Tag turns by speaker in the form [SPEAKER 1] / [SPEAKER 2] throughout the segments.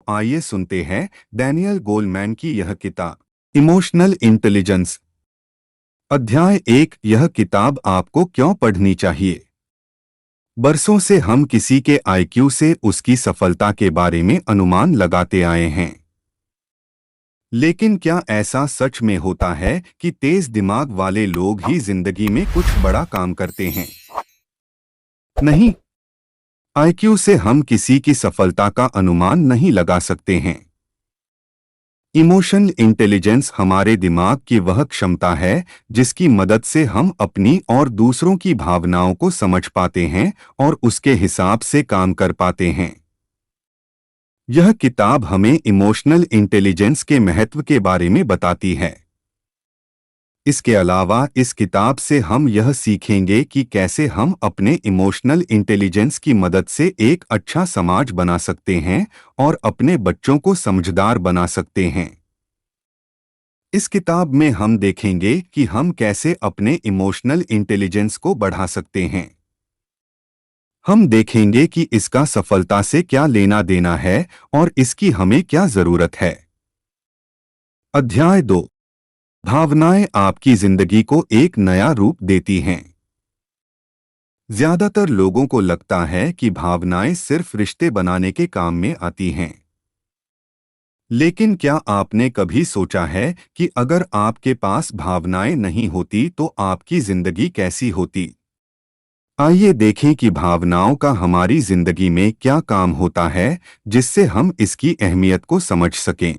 [SPEAKER 1] आइए सुनते हैं डैनियल गोलमैन की यह किताब इमोशनल इंटेलिजेंस। अध्याय 1। यह किताब आपको क्यों पढ़नी चाहिए। बरसों से हम किसी के आईक्यू से उसकी सफलता के बारे में अनुमान लगाते आए हैं, लेकिन क्या ऐसा सच में होता है कि तेज दिमाग वाले लोग ही जिंदगी में कुछ बड़ा काम करते हैं? नहीं, आईक्यू से हम किसी की सफलता का अनुमान नहीं लगा सकते हैं। इमोशनल इंटेलिजेंस हमारे दिमाग की वह क्षमता है जिसकी मदद से हम अपनी और दूसरों की भावनाओं को समझ पाते हैं और उसके हिसाब से काम कर पाते हैं। यह किताब हमें इमोशनल इंटेलिजेंस के महत्व के बारे में बताती है। इसके अलावा इस किताब से हम यह सीखेंगे कि कैसे हम अपने इमोशनल इंटेलिजेंस की मदद से एक अच्छा समाज बना सकते हैं और अपने बच्चों को समझदार बना सकते हैं। इस किताब में हम देखेंगे कि हम कैसे अपने इमोशनल इंटेलिजेंस को बढ़ा सकते हैं। हम देखेंगे कि इसका सफलता से क्या लेना देना है और इसकी हमें क्या जरूरत है। अध्याय 2। भावनाएं आपकी जिंदगी को एक नया रूप देती हैं। ज्यादातर लोगों को लगता है कि भावनाएं सिर्फ रिश्ते बनाने के काम में आती हैं। लेकिन क्या आपने कभी सोचा है कि अगर आपके पास भावनाएं नहीं होती तो आपकी जिंदगी कैसी होती? आइए देखें कि भावनाओं का हमारी जिंदगी में क्या काम होता है, जिससे हम इसकी अहमियत को समझ सकें।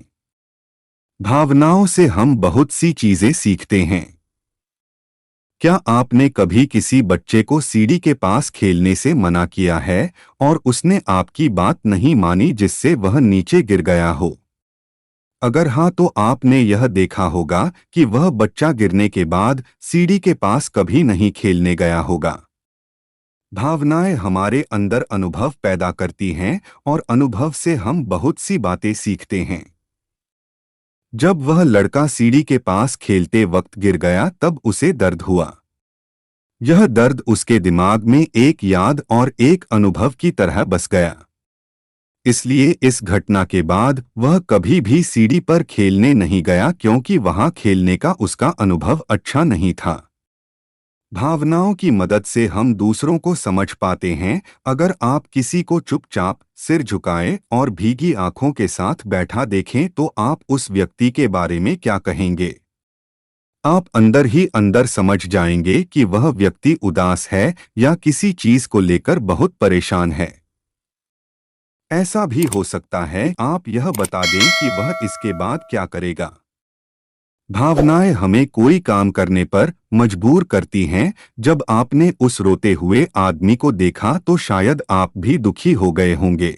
[SPEAKER 1] भावनाओं से हम बहुत सी चीजें सीखते हैं। क्या आपने कभी किसी बच्चे को सीढ़ी के पास खेलने से मना किया है और उसने आपकी बात नहीं मानी जिससे वह नीचे गिर गया हो? अगर हाँ, तो आपने यह देखा होगा कि वह बच्चा गिरने के बाद सीढ़ी के पास कभी नहीं खेलने गया होगा। भावनाएं हमारे अंदर अनुभव पैदा करती हैं और अनुभव से हम बहुत सी बातें सीखते हैं। जब वह लड़का सीढ़ी के पास खेलते वक्त गिर गया तब उसे दर्द हुआ। यह दर्द उसके दिमाग में एक याद और एक अनुभव की तरह बस गया। इसलिए इस घटना के बाद वह कभी भी सीढ़ी पर खेलने नहीं गया, क्योंकि वहां खेलने का उसका अनुभव अच्छा नहीं था। भावनाओं की मदद से हम दूसरों को समझ पाते हैं। अगर आप किसी को चुपचाप सिर झुकाए और भीगी आंखों के साथ बैठा देखें तो आप उस व्यक्ति के बारे में क्या कहेंगे? आप अंदर ही अंदर समझ जाएंगे कि वह व्यक्ति उदास है या किसी चीज को लेकर बहुत परेशान है। ऐसा भी हो सकता है आप यह बता दें कि वह इसके बाद क्या करेगा। भावनाएं हमें कोई काम करने पर मजबूर करती हैं। जब आपने उस रोते हुए आदमी को देखा तो शायद आप भी दुखी हो गए होंगे।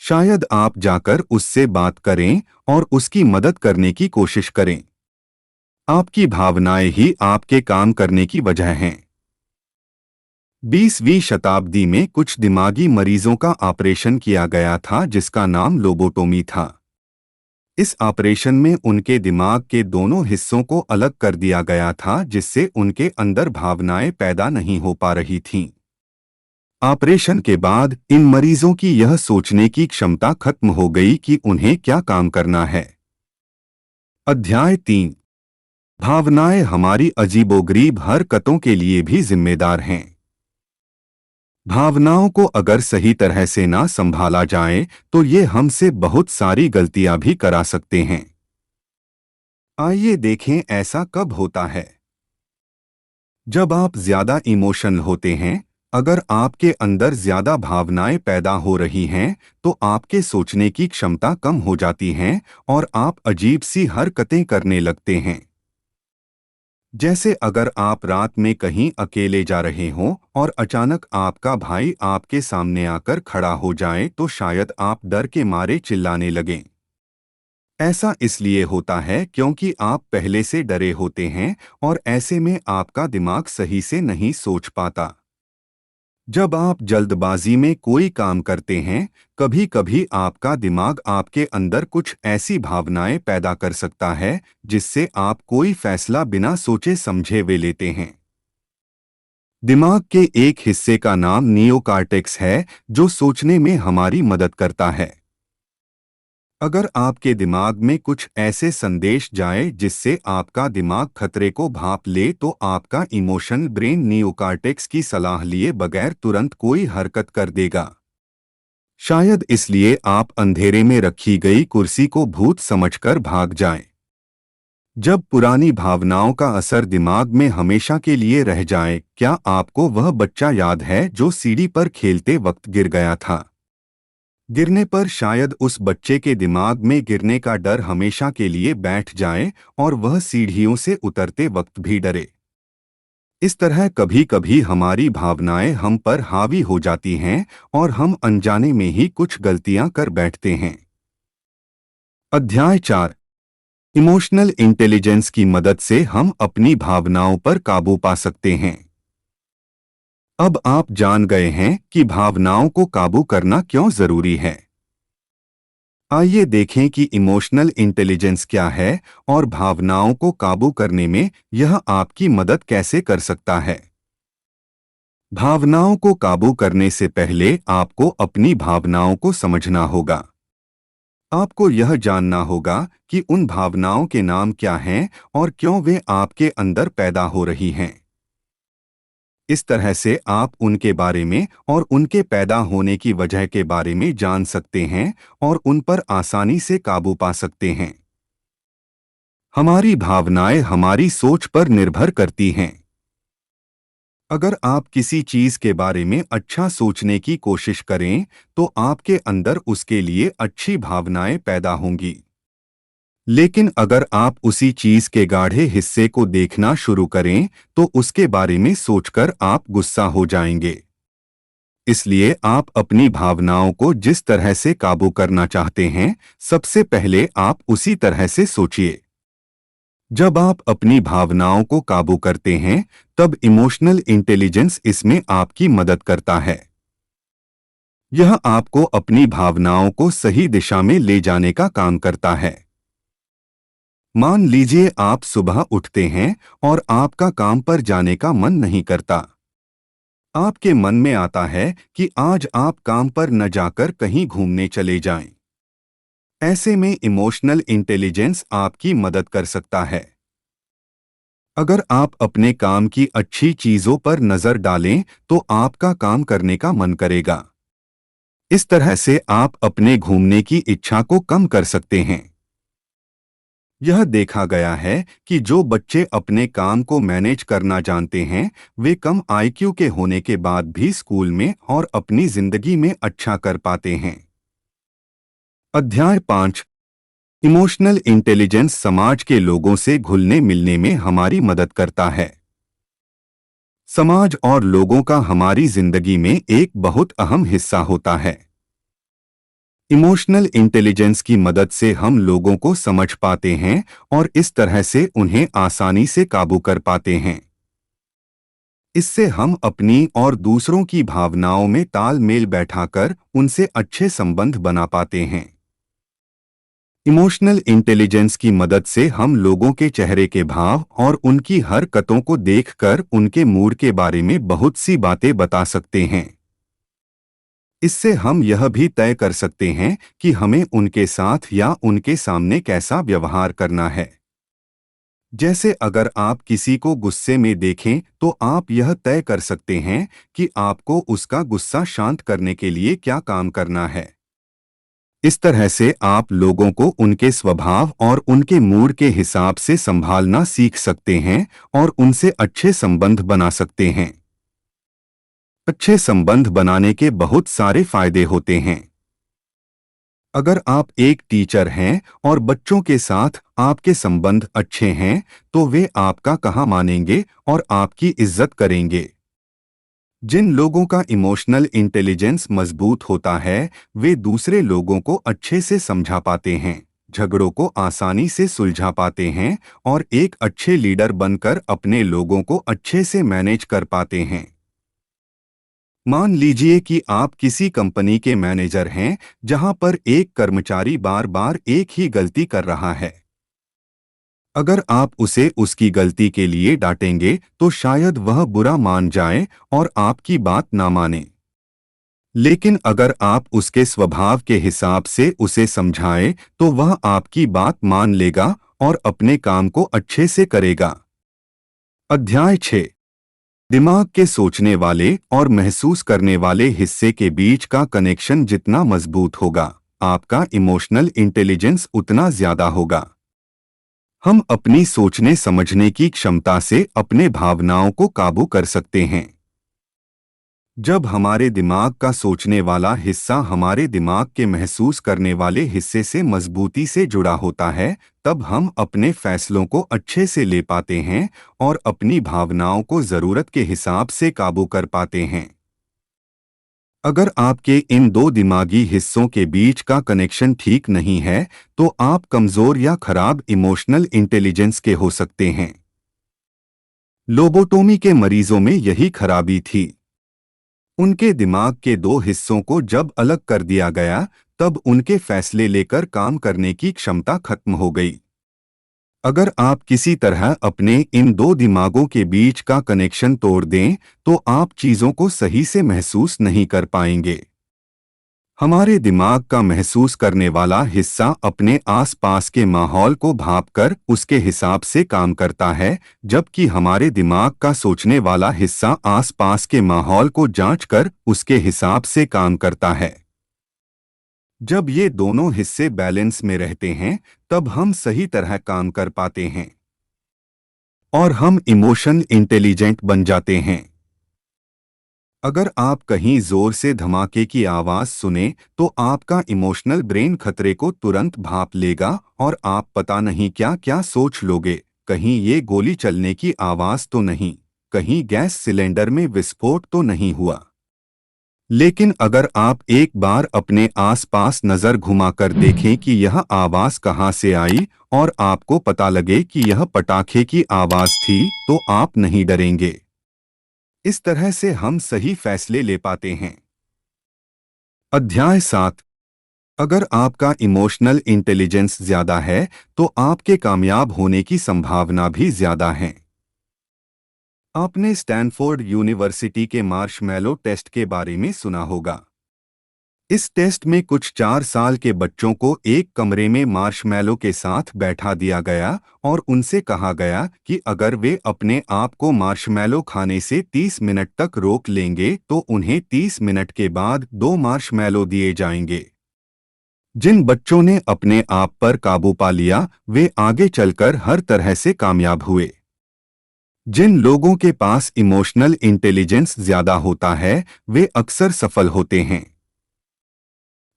[SPEAKER 1] शायद आप जाकर उससे बात करें और उसकी मदद करने की कोशिश करें। आपकी भावनाएं ही आपके काम करने की वजह हैं। 20वीं शताब्दी में कुछ दिमागी मरीजों का ऑपरेशन किया गया था जिसका नाम लोबोटोमी था। इस ऑपरेशन में उनके दिमाग के दोनों हिस्सों को अलग कर दिया गया था, जिससे उनके अंदर भावनाएं पैदा नहीं हो पा रही थीं। ऑपरेशन के बाद इन मरीजों की यह सोचने की क्षमता खत्म हो गई कि उन्हें क्या काम करना है। अध्याय 3। भावनाएं हमारी अजीबोगरीब हरकतों के लिए भी जिम्मेदार हैं। भावनाओं को अगर सही तरह से ना संभाला जाए तो ये हमसे बहुत सारी गलतियां भी करा सकते हैं। आइए देखें ऐसा कब होता है। जब आप ज्यादा इमोशनल होते हैं। अगर आपके अंदर ज्यादा भावनाएं पैदा हो रही हैं तो आपके सोचने की क्षमता कम हो जाती है और आप अजीब सी हरकतें करने लगते हैं। जैसे अगर आप रात में कहीं अकेले जा रहे हों और अचानक आपका भाई आपके सामने आकर खड़ा हो जाए तो शायद आप डर के मारे चिल्लाने लगें। ऐसा इसलिए होता है क्योंकि आप पहले से डरे होते हैं और ऐसे में आपका दिमाग सही से नहीं सोच पाता। जब आप जल्दबाजी में कोई काम करते हैं, कभी कभी आपका दिमाग आपके अंदर कुछ ऐसी भावनाएं पैदा कर सकता है जिससे आप कोई फैसला बिना सोचे समझे वे लेते हैं। दिमाग के एक हिस्से का नाम नियोकार्टेक्स है जो सोचने में हमारी मदद करता है। अगर आपके दिमाग में कुछ ऐसे संदेश जाए जिससे आपका दिमाग खतरे को भांप ले तो आपका इमोशनल ब्रेन नियोकॉर्टेक्स की सलाह लिए बगैर तुरंत कोई हरकत कर देगा। शायद इसलिए आप अंधेरे में रखी गई कुर्सी को भूत समझकर भाग जाएं। जब पुरानी भावनाओं का असर दिमाग में हमेशा के लिए रह जाए, क्या आपको वह बच्चा याद है जो सीढ़ी पर खेलते वक्त गिर गया था? गिरने पर शायद उस बच्चे के दिमाग में गिरने का डर हमेशा के लिए बैठ जाए और वह सीढ़ियों से उतरते वक्त भी डरे। इस तरह कभी कभी हमारी भावनाएं हम पर हावी हो जाती हैं और हम अनजाने में ही कुछ गलतियां कर बैठते हैं। अध्याय 4। इमोशनल इंटेलिजेंस की मदद से हम अपनी भावनाओं पर काबू पा सकते हैं। अब आप जान गए हैं कि भावनाओं को काबू करना क्यों जरूरी है। आइए देखें कि इमोशनल इंटेलिजेंस क्या है और भावनाओं को काबू करने में यह आपकी मदद कैसे कर सकता है। भावनाओं को काबू करने से पहले आपको अपनी भावनाओं को समझना होगा। आपको यह जानना होगा कि उन भावनाओं के नाम क्या हैं और क्यों वे आपके अंदर पैदा हो रही हैं। इस तरह से आप उनके बारे में और उनके पैदा होने की वजह के बारे में जान सकते हैं और उन पर आसानी से काबू पा सकते हैं। हमारी भावनाएं हमारी सोच पर निर्भर करती हैं। अगर आप किसी चीज के बारे में अच्छा सोचने की कोशिश करें तो आपके अंदर उसके लिए अच्छी भावनाएं पैदा होंगी। लेकिन अगर आप उसी चीज के गाढ़े हिस्से को देखना शुरू करें तो उसके बारे में सोचकर आप गुस्सा हो जाएंगे। इसलिए आप अपनी भावनाओं को जिस तरह से काबू करना चाहते हैं, सबसे पहले आप उसी तरह से सोचिए। जब आप अपनी भावनाओं को काबू करते हैं, तब इमोशनल इंटेलिजेंस इसमें आपकी मदद करता है। यह आपको अपनी भावनाओं को सही दिशा में ले जाने का काम करता है। मान लीजिए आप सुबह उठते हैं और आपका काम पर जाने का मन नहीं करता। आपके मन में आता है कि आज आप काम पर न जाकर कहीं घूमने चले जाएं। ऐसे में इमोशनल इंटेलिजेंस आपकी मदद कर सकता है। अगर आप अपने काम की अच्छी चीजों पर नजर डालें तो आपका काम करने का मन करेगा। इस तरह से आप अपने घूमने की इच्छा को कम कर सकते हैं। यह देखा गया है कि जो बच्चे अपने काम को मैनेज करना जानते हैं, वे कम आईक्यू के होने के बाद भी स्कूल में और अपनी जिंदगी में अच्छा कर पाते हैं। अध्याय 5। इमोशनल इंटेलिजेंस समाज के लोगों से घुलने मिलने में हमारी मदद करता है। समाज और लोगों का हमारी जिंदगी में एक बहुत अहम हिस्सा होता है। इमोशनल इंटेलिजेंस की मदद से हम लोगों को समझ पाते हैं और इस तरह से उन्हें आसानी से काबू कर पाते हैं। इससे हम अपनी और दूसरों की भावनाओं में तालमेल बैठाकर उनसे अच्छे संबंध बना पाते हैं। इमोशनल इंटेलिजेंस की मदद से हम लोगों के चेहरे के भाव और उनकी हरकतों को देखकर उनके मूड के बारे में बहुत सी बातें बता सकते हैं। इससे हम यह भी तय कर सकते हैं कि हमें उनके साथ या उनके सामने कैसा व्यवहार करना है। जैसे अगर आप किसी को गुस्से में देखें तो आप यह तय कर सकते हैं कि आपको उसका गुस्सा शांत करने के लिए क्या काम करना है। इस तरह से आप लोगों को उनके स्वभाव और उनके मूड के हिसाब से संभालना सीख सकते हैं और उनसे अच्छे संबंध बना सकते हैं। अच्छे संबंध बनाने के बहुत सारे फायदे होते हैं। अगर आप एक टीचर हैं और बच्चों के साथ आपके संबंध अच्छे हैं, तो वे आपका कहा मानेंगे और आपकी इज्जत करेंगे। जिन लोगों का इमोशनल इंटेलिजेंस मजबूत होता है, वे दूसरे लोगों को अच्छे से समझा पाते हैं, झगड़ों को आसानी से सुलझा पाते हैं और एक अच्छे लीडर बनकर अपने लोगों को अच्छे से मैनेज कर पाते हैं। मान लीजिए कि आप किसी कंपनी के मैनेजर हैं, जहां पर एक कर्मचारी बार बार एक ही गलती कर रहा है। अगर आप उसे उसकी गलती के लिए डांटेंगे तो शायद वह बुरा मान जाए और आपकी बात ना माने। लेकिन अगर आप उसके स्वभाव के हिसाब से उसे समझाएं तो वह आपकी बात मान लेगा और अपने काम को अच्छे से करेगा। अध्याय 6। दिमाग के सोचने वाले और महसूस करने वाले हिस्से के बीच का कनेक्शन जितना मजबूत होगा, आपका इमोशनल इंटेलिजेंस उतना ज्यादा होगा। हम अपनी सोचने समझने की क्षमता से अपने भावनाओं को काबू कर सकते हैं। जब हमारे दिमाग का सोचने वाला हिस्सा हमारे दिमाग के महसूस करने वाले हिस्से से मजबूती से जुड़ा होता है, तब हम अपने फैसलों को अच्छे से ले पाते हैं और अपनी भावनाओं को जरूरत के हिसाब से काबू कर पाते हैं। अगर आपके इन दो दिमागी हिस्सों के बीच का कनेक्शन ठीक नहीं है, तो आप कमजोर या खराब इमोशनल इंटेलिजेंस के हो सकते हैं। लोबोटोमी के मरीजों में यही खराबी थी। उनके दिमाग के दो हिस्सों को जब अलग कर दिया गया, तब उनके फैसले लेकर काम करने की क्षमता खत्म हो गई। अगर आप किसी तरह अपने इन दो दिमागों के बीच का कनेक्शन तोड़ दें, तो आप चीजों को सही से महसूस नहीं कर पाएंगे। हमारे दिमाग का महसूस करने वाला हिस्सा अपने आसपास के माहौल को भांपकर उसके हिसाब से काम करता है, जबकि हमारे दिमाग का सोचने वाला हिस्सा आसपास के माहौल को जांचकर उसके हिसाब से काम करता है। जब ये दोनों हिस्से बैलेंस में रहते हैं, तब हम सही तरह काम कर पाते हैं और हम इमोशन इंटेलिजेंट बन जाते हैं। अगर आप कहीं जोर से धमाके की आवाज सुने, तो आपका इमोशनल ब्रेन खतरे को तुरंत भांप लेगा और आप पता नहीं क्या क्या सोच लोगे। कहीं ये गोली चलने की आवाज तो नहीं, कहीं गैस सिलेंडर में विस्फोट तो नहीं हुआ। लेकिन अगर आप एक बार अपने आसपास नजर घुमाकर देखें कि यह आवाज कहां से आई और आपको पता लगे कि यह पटाखे की आवाज थी, तो आप नहीं डरेंगे। इस तरह से हम सही फैसले ले पाते हैं। अध्याय 7। अगर आपका इमोशनल इंटेलिजेंस ज्यादा है, तो आपके कामयाब होने की संभावना भी ज्यादा है। आपने स्टैनफोर्ड यूनिवर्सिटी के मार्शमैलो टेस्ट के बारे में सुना होगा। इस टेस्ट में कुछ 4 साल के बच्चों को एक कमरे में मार्शमैलो के साथ बैठा दिया गया और उनसे कहा गया कि अगर वे अपने आप को मार्शमैलो खाने से 30 मिनट तक रोक लेंगे, तो उन्हें 30 मिनट के बाद 2 मार्शमैलो दिए जाएंगे। जिन बच्चों ने अपने आप पर काबू पा लिया, वे आगे चलकर हर तरह से कामयाब हुए। जिन लोगों के पास इमोशनल इंटेलिजेंस ज्यादा होता है, वे अक्सर सफल होते हैं।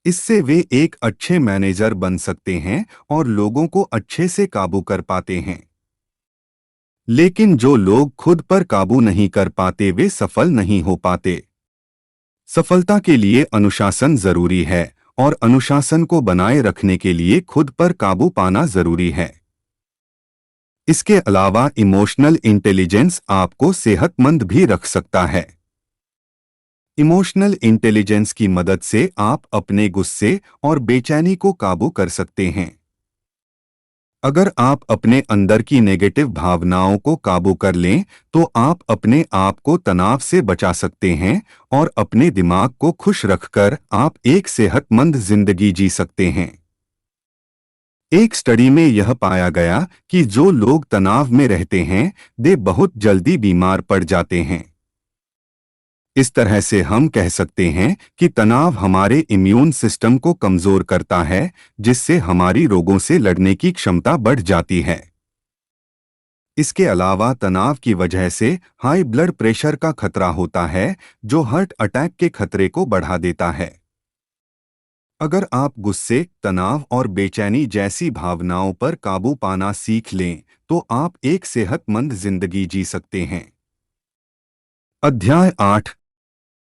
[SPEAKER 1] इससे वे एक अच्छे मैनेजर बन सकते हैं और लोगों को अच्छे से काबू कर पाते हैं। लेकिन जो लोग खुद पर काबू नहीं कर पाते, वे सफल नहीं हो पाते। सफलता के लिए अनुशासन जरूरी है और अनुशासन को बनाए रखने के लिए खुद पर काबू पाना जरूरी है। इसके अलावा इमोशनल इंटेलिजेंस आपको सेहतमंद भी रख सकता है। इमोशनल इंटेलिजेंस की मदद से आप अपने गुस्से और बेचैनी को काबू कर सकते हैं। अगर आप अपने अंदर की नेगेटिव भावनाओं को काबू कर लें, तो आप अपने आप को तनाव से बचा सकते हैं और अपने दिमाग को खुश रखकर आप एक सेहतमंद जिंदगी जी सकते हैं। एक स्टडी में यह पाया गया कि जो लोग तनाव में रहते हैं, वे बहुत जल्दी बीमार पड़ जाते हैं। इस तरह से हम कह सकते हैं कि तनाव हमारे इम्यून सिस्टम को कमजोर करता है, जिससे हमारी रोगों से लड़ने की क्षमता बढ़ जाती है। इसके अलावा तनाव की वजह से हाई ब्लड प्रेशर का खतरा होता है, जो हार्ट अटैक के खतरे को बढ़ा देता है। अगर आप गुस्से, तनाव और बेचैनी जैसी भावनाओं पर काबू पाना सीख लें, तो आप एक सेहतमंद जिंदगी जी सकते हैं। अध्याय 8।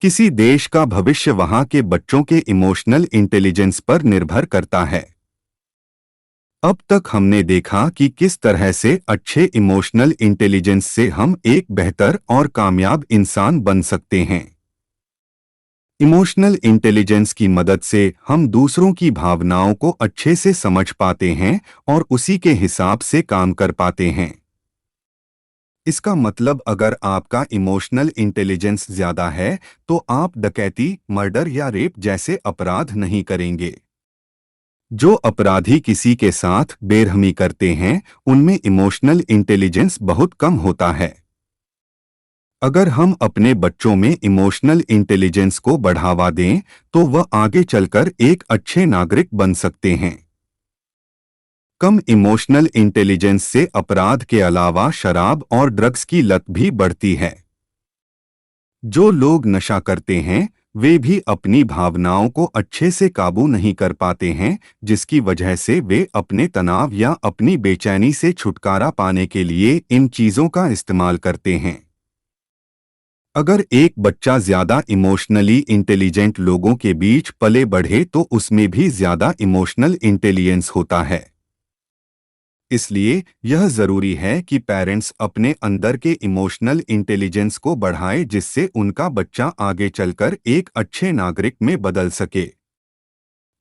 [SPEAKER 1] किसी देश का भविष्य वहां के बच्चों के इमोशनल इंटेलिजेंस पर निर्भर करता है। अब तक हमने देखा कि किस तरह से अच्छे इमोशनल इंटेलिजेंस से हम एक बेहतर और कामयाब इंसान बन सकते हैं। इमोशनल इंटेलिजेंस की मदद से हम दूसरों की भावनाओं को अच्छे से समझ पाते हैं और उसी के हिसाब से काम कर पाते हैं। इसका मतलब अगर आपका इमोशनल इंटेलिजेंस ज्यादा है तो आप डकैती, मर्डर या रेप जैसे अपराध नहीं करेंगे। जो अपराधी किसी के साथ बेरहमी करते हैं, उनमें इमोशनल इंटेलिजेंस बहुत कम होता है। अगर हम अपने बच्चों में इमोशनल इंटेलिजेंस को बढ़ावा दें, तो वह आगे चलकर एक अच्छे नागरिक बन सकते हैं। कम इमोशनल इंटेलिजेंस से अपराध के अलावा शराब और ड्रग्स की लत भी बढ़ती है। जो लोग नशा करते हैं, वे भी अपनी भावनाओं को अच्छे से काबू नहीं कर पाते हैं, जिसकी वजह से वे अपने तनाव या अपनी बेचैनी से छुटकारा पाने के लिए इन चीजों का इस्तेमाल करते हैं। अगर एक बच्चा ज्यादा इमोशनली इंटेलिजेंट लोगों के बीच पले बढ़े तो उसमें भी ज्यादा इमोशनल इंटेलिजेंस होता है। इसलिए यह जरूरी है कि पेरेंट्स अपने अंदर के इमोशनल इंटेलिजेंस को बढ़ाएं, जिससे उनका बच्चा आगे चलकर एक अच्छे नागरिक में बदल सके।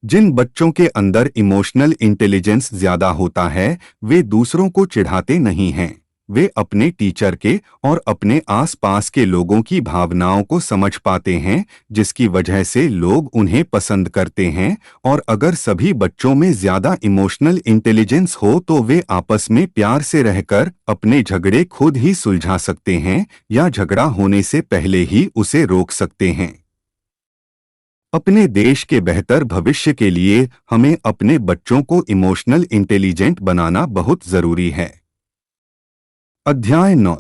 [SPEAKER 1] जिन बच्चों के अंदर इमोशनल इंटेलिजेंस ज्यादा होता है, वे दूसरों को चिढ़ाते नहीं हैं। वे अपने टीचर के और अपने आसपास के लोगों की भावनाओं को समझ पाते हैं, जिसकी वजह से लोग उन्हें पसंद करते हैं। और अगर सभी बच्चों में ज्यादा इमोशनल इंटेलिजेंस हो तो वे आपस में प्यार से रहकर अपने झगड़े खुद ही सुलझा सकते हैं या झगड़ा होने से पहले ही उसे रोक सकते हैं। अपने देश के बेहतर भविष्य के लिए हमें अपने बच्चों को इमोशनल इंटेलिजेंट बनाना बहुत जरूरी है। अध्याय 9।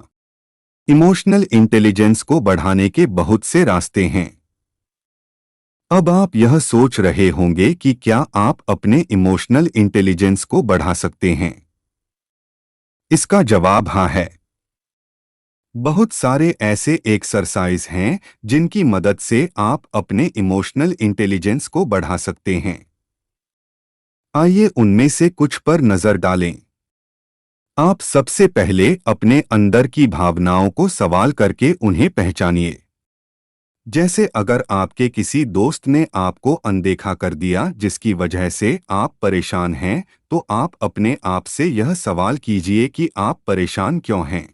[SPEAKER 1] इमोशनल इंटेलिजेंस को बढ़ाने के बहुत से रास्ते हैं। अब आप यह सोच रहे होंगे कि क्या आप अपने इमोशनल इंटेलिजेंस को बढ़ा सकते हैं। इसका जवाब हाँ है। बहुत सारे ऐसे एक्सरसाइज हैं जिनकी मदद से आप अपने इमोशनल इंटेलिजेंस को बढ़ा सकते हैं। आइए उनमें से कुछ पर नजर डालें। आप सबसे पहले अपने अंदर की भावनाओं को सवाल करके उन्हें पहचानिए। जैसे अगर आपके किसी दोस्त ने आपको अनदेखा कर दिया जिसकी वजह से आप परेशान हैं, तो आप अपने आप से यह सवाल कीजिए कि आप परेशान क्यों हैं।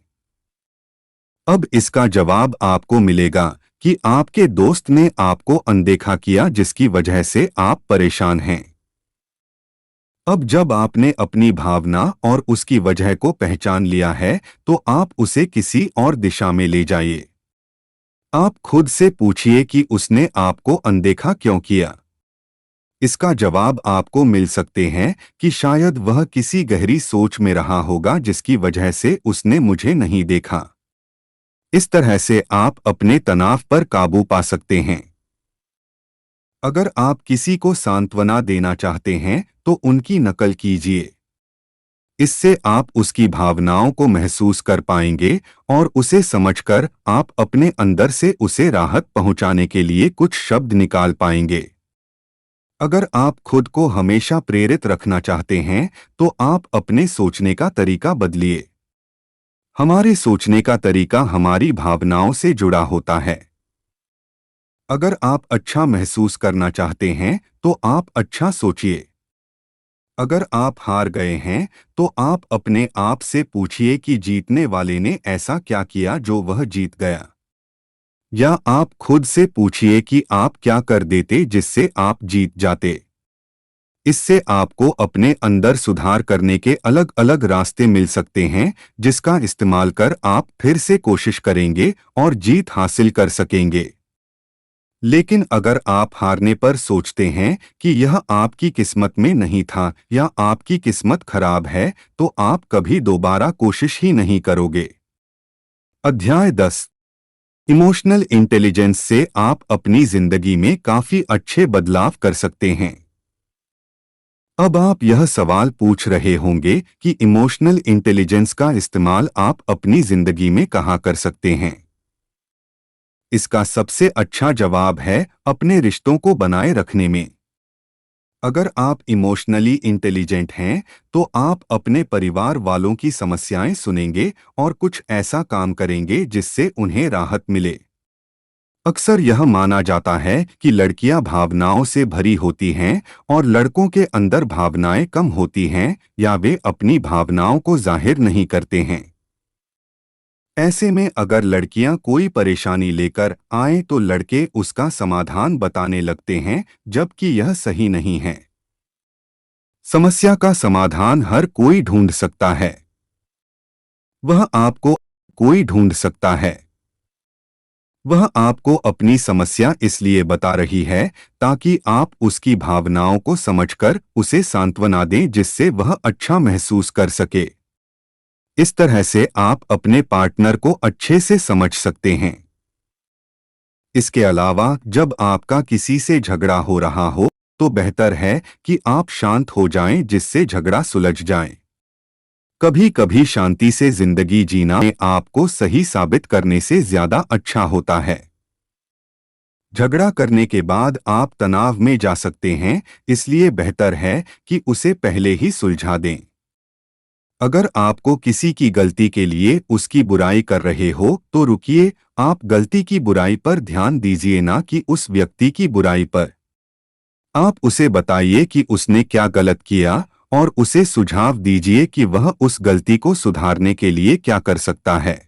[SPEAKER 1] अब इसका जवाब आपको मिलेगा कि आपके दोस्त ने आपको अनदेखा किया जिसकी वजह से आप परेशान हैं। अब जब आपने अपनी भावना और उसकी वजह को पहचान लिया है, तो आप उसे किसी और दिशा में ले जाइए। आप खुद से पूछिए कि उसने आपको अनदेखा क्यों किया। इसका जवाब आपको मिल सकते हैं कि शायद वह किसी गहरी सोच में रहा होगा जिसकी वजह से उसने मुझे नहीं देखा। इस तरह से आप अपने तनाव पर काबू पा सकते हैं। अगर आप किसी को सांत्वना देना चाहते हैं तो उनकी नकल कीजिए। इससे आप उसकी भावनाओं को महसूस कर पाएंगे और उसे समझकर आप अपने अंदर से उसे राहत पहुंचाने के लिए कुछ शब्द निकाल पाएंगे। अगर आप खुद को हमेशा प्रेरित रखना चाहते हैं तो आप अपने सोचने का तरीका बदलिए। हमारे सोचने का तरीका हमारी भावनाओं से जुड़ा होता है। अगर आप अच्छा महसूस करना चाहते हैं तो आप अच्छा सोचिए। अगर आप हार गए हैं तो आप अपने आप से पूछिए कि जीतने वाले ने ऐसा क्या किया जो वह जीत गया। या आप खुद से पूछिए कि आप क्या कर देते जिससे आप जीत जाते। इससे आपको अपने अंदर सुधार करने के अलग अलग रास्ते मिल सकते हैं, जिसका इस्तेमाल कर आप फिर से कोशिश करेंगे और जीत हासिल कर सकेंगे। लेकिन अगर आप हारने पर सोचते हैं कि यह आपकी किस्मत में नहीं था या आपकी किस्मत खराब है, तो आप कभी दोबारा कोशिश ही नहीं करोगे। अध्याय 10। इमोशनल इंटेलिजेंस से आप अपनी जिंदगी में काफी अच्छे बदलाव कर सकते हैं। अब आप यह सवाल पूछ रहे होंगे कि इमोशनल इंटेलिजेंस का इस्तेमाल आप अपनी जिंदगी में कहाँ कर सकते हैं। इसका सबसे अच्छा जवाब है अपने रिश्तों को बनाए रखने में। अगर आप इमोशनली इंटेलिजेंट हैं तो आप अपने परिवार वालों की समस्याएं सुनेंगे और कुछ ऐसा काम करेंगे जिससे उन्हें राहत मिले। अक्सर यह माना जाता है कि लड़कियां भावनाओं से भरी होती हैं और लड़कों के अंदर भावनाएं कम होती हैं या वे अपनी भावनाओं को जाहिर नहीं करते हैं। ऐसे में अगर लड़कियां कोई परेशानी लेकर आए तो लड़के उसका समाधान बताने लगते हैं, जबकि यह सही नहीं है। समस्या का समाधान हर कोई ढूंढ सकता है। वह आपको कोई ढूंढ सकता है। वह आपको अपनी समस्या इसलिए बता रही है ताकि आप उसकी भावनाओं को समझकर उसे सांत्वना दें, जिससे वह अच्छा महसूस कर सके। इस तरह से आप अपने पार्टनर को अच्छे से समझ सकते हैं। इसके अलावा जब आपका किसी से झगड़ा हो रहा हो तो बेहतर है कि आप शांत हो जाएं, जिससे झगड़ा सुलझ जाए। कभी कभी शांति से जिंदगी जीना आपको सही साबित करने से ज्यादा अच्छा होता है। झगड़ा करने के बाद आप तनाव में जा सकते हैं, इसलिए बेहतर है कि उसे पहले ही सुलझा दें। अगर आपको किसी की गलती के लिए उसकी बुराई कर रहे हो तो रुकिए, आप गलती की बुराई पर ध्यान दीजिए, ना कि उस व्यक्ति की बुराई पर। आप उसे बताइए कि उसने क्या गलत किया और उसे सुझाव दीजिए कि वह उस गलती को सुधारने के लिए क्या कर सकता है।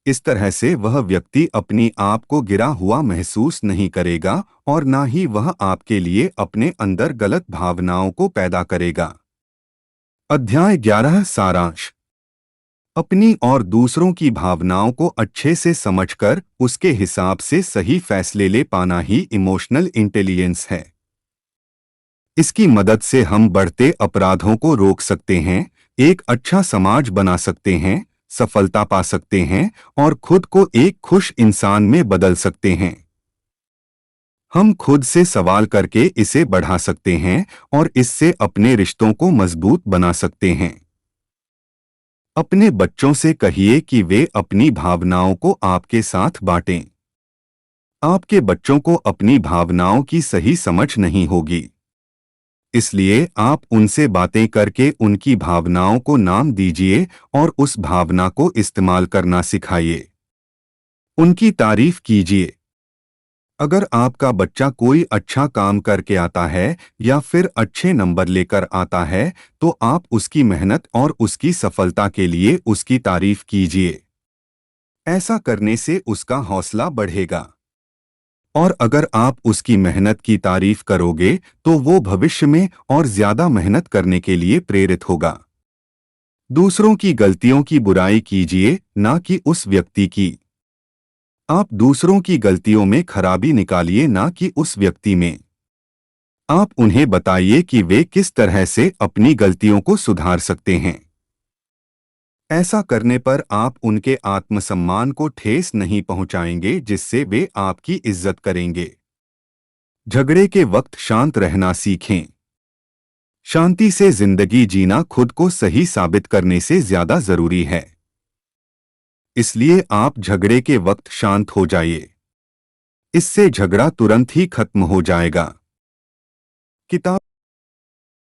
[SPEAKER 1] इस तरह से वह व्यक्ति अपनी आप को गिरा हुआ महसूस नहीं करेगा और ना ही वह आपके लिए अपने अंदर गलत भावनाओं को पैदा करेगा। अध्याय 11 सारांश। अपनी और दूसरों की भावनाओं को अच्छे से समझकर उसके हिसाब से सही फैसले ले पाना ही इमोशनल इंटेलिजेंस है। इसकी मदद से हम बढ़ते अपराधों को रोक सकते हैं, एक अच्छा समाज बना सकते हैं, सफलता पा सकते हैं और खुद को एक खुश इंसान में बदल सकते हैं। हम खुद से सवाल करके इसे बढ़ा सकते हैं और इससे अपने रिश्तों को मजबूत बना सकते हैं। अपने बच्चों से कहिए कि वे अपनी भावनाओं को आपके साथ बांटें। आपके बच्चों को अपनी भावनाओं की सही समझ नहीं होगी, इसलिए आप उनसे बातें करके उनकी भावनाओं को नाम दीजिए और उस भावना को इस्तेमाल करना सिखाइए। उनकी तारीफ कीजिए। अगर आपका बच्चा कोई अच्छा काम करके आता है या फिर अच्छे नंबर लेकर आता है तो आप उसकी मेहनत और उसकी सफलता के लिए उसकी तारीफ कीजिए। ऐसा करने से उसका हौसला बढ़ेगा। और अगर आप उसकी मेहनत की तारीफ करोगे तो वो भविष्य में और ज्यादा मेहनत करने के लिए प्रेरित होगा। दूसरों की गलतियों की बुराई कीजिए, ना कि उस व्यक्ति की। आप दूसरों की गलतियों में खराबी निकालिए, ना कि उस व्यक्ति में। आप उन्हें बताइए कि वे किस तरह से अपनी गलतियों को सुधार सकते हैं। ऐसा करने पर आप उनके आत्मसम्मान को ठेस नहीं पहुंचाएंगे, जिससे वे आपकी इज्जत करेंगे। झगड़े के वक्त शांत रहना सीखें। शांति से जिंदगी जीना खुद को सही साबित करने से ज्यादा जरूरी है। इसलिए आप झगड़े के वक्त शांत हो जाइए। इससे झगड़ा तुरंत ही खत्म हो जाएगा। किताब